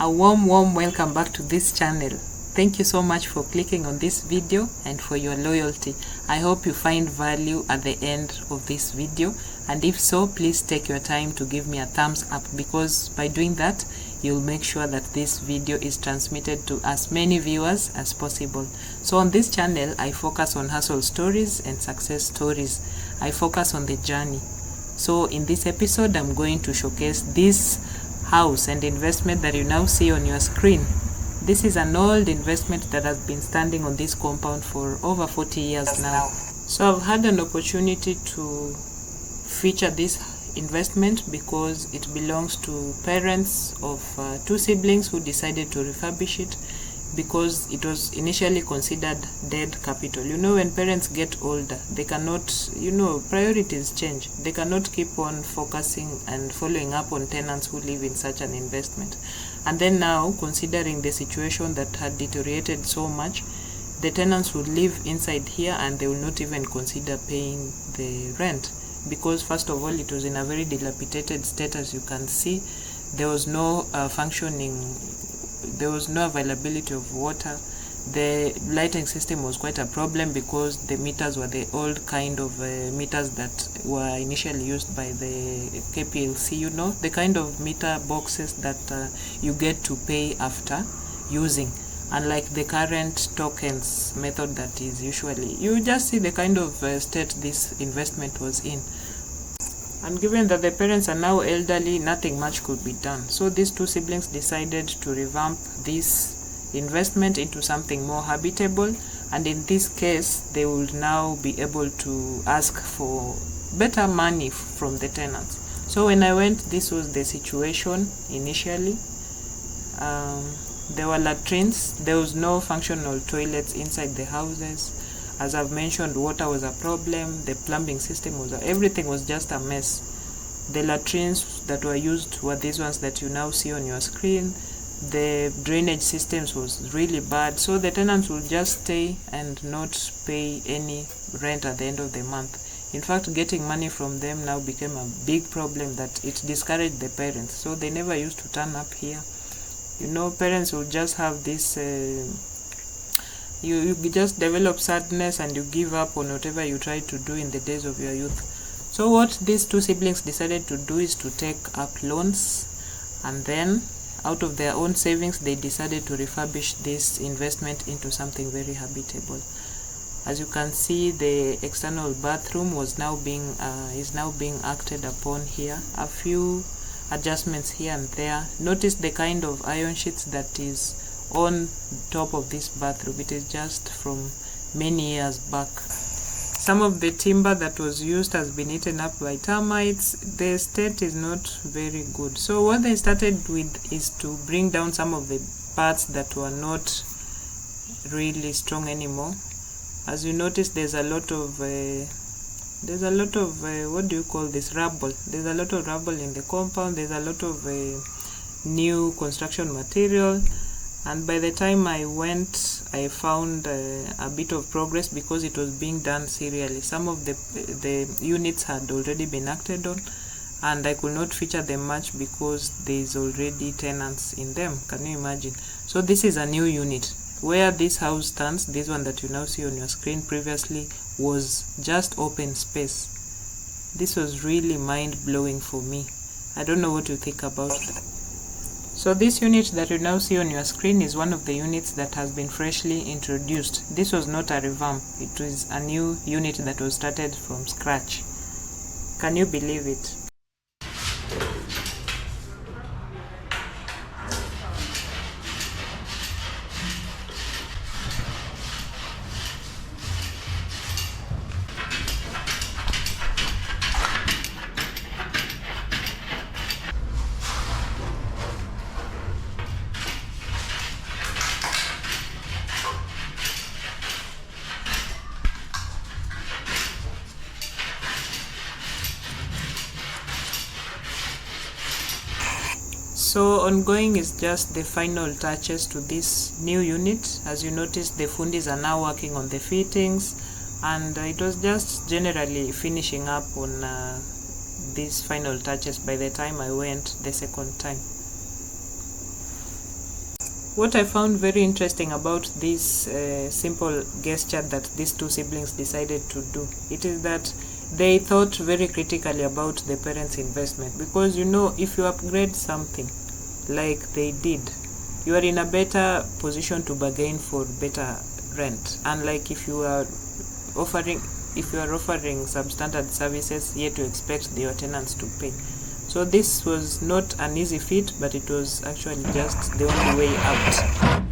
A warm welcome back to this channel. Thank you so much for clicking on this video and for your loyalty. I hope you find value at the end of this video, and if so, please take your time to give me a thumbs up, because by doing that you'll make sure that this video is transmitted to as many viewers as possible. So on this channel I focus on hustle stories and success stories. I focus on the journey. So in this episode I'm going to showcase this house and investment that you now see on your screen. This is an old investment that has been standing on this compound for over 40 years now. So I've had an opportunity to feature this investment because it belongs to parents of two siblings who decided to refurbish it because it was initially considered dead capital. You know, when parents get older, they cannot, priorities change. They cannot keep on focusing and following up on tenants who live in such an investment. And then now, considering the situation that had deteriorated so much, the tenants would live inside here and they will not even consider paying the rent, because first of all, it was in a very dilapidated state. As you can see, there was no there was no availability of water. The lighting system was quite a problem because the meters were the old kind of meters that were initially used by the KPLC, the kind of meter boxes that you get to pay after using, unlike the current tokens method that is usually, you just see the kind of state this investment was in. And given that the parents are now elderly, nothing much could be done. So these two siblings decided to revamp this investment into something more habitable, and in this case they will now be able to ask for better money from the tenants. So when I went, this was the situation initially. There were latrines. There was no functional toilets inside the houses. As I've mentioned, water was a problem, the plumbing system was, everything was just a mess. The latrines that were used were these ones that you now see on your screen. The drainage systems was really bad, so the tenants would just stay and not pay any rent at the end of the month. In fact, getting money from them now became a big problem that it discouraged the parents, so they never used to turn up here. Parents would just have this you just develop sadness and you give up on whatever you tried to do in the days of your youth. So what these two siblings decided to do is to take up loans, and then out of their own savings they decided to refurbish this investment into something very habitable. As you can see, the external bathroom is now being acted upon here. A few adjustments here and there. Notice the kind of iron sheets that is on top of this bathroom. It is just from many years back. Some of the timber that was used has been eaten up by termites. The state is not very good. So what they started with is to bring down some of the parts that were not really strong anymore. As you notice, there's a lot of what do you call this, rubble. There's a lot of rubble in the compound. There's a lot of new construction material. And by the time I went, I found a bit of progress because it was being done serially. Some of the units had already been acted on, and I could not feature them much because there's already tenants in them. Can you imagine? So this is a new unit. Where this house stands, this one that you now see on your screen, previously was just open space. This was really mind-blowing for me. I don't know what you think about that. So this unit that you now see on your screen is one of the units that has been freshly introduced. This was not a revamp. It was a new unit that was started from scratch. Can you believe it? So ongoing is just the final touches to this new unit. As you notice, the fundis are now working on the fittings, and it was just generally finishing up on these final touches by the time I went the second time. What I found very interesting about this simple gesture that these two siblings decided to do, it is that they thought very critically about the parents' investment, because if you upgrade something like they did, you are in a better position to bargain for better rent, unlike if you are offering substandard services, yet you expect your tenants to pay. So this was not an easy feat, but it was actually just the only way out.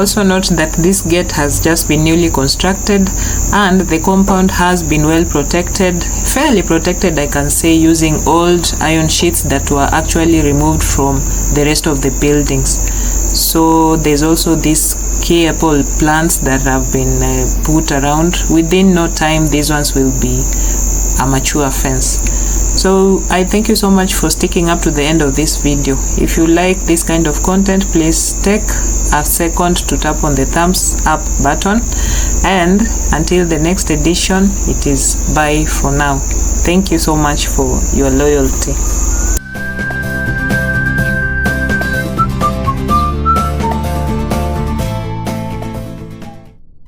Also note that this gate has just been newly constructed and the compound has been well protected, fairly protected I can say, using old iron sheets that were actually removed from the rest of the buildings. So there's also these key apple plants that have been put around. Within no time these ones will be a mature fence. So I thank you so much for sticking up to the end of this video. If you like this kind of content, please take a second to tap on the thumbs up button, and until the next edition, it is bye for now. Thank you so much for your loyalty.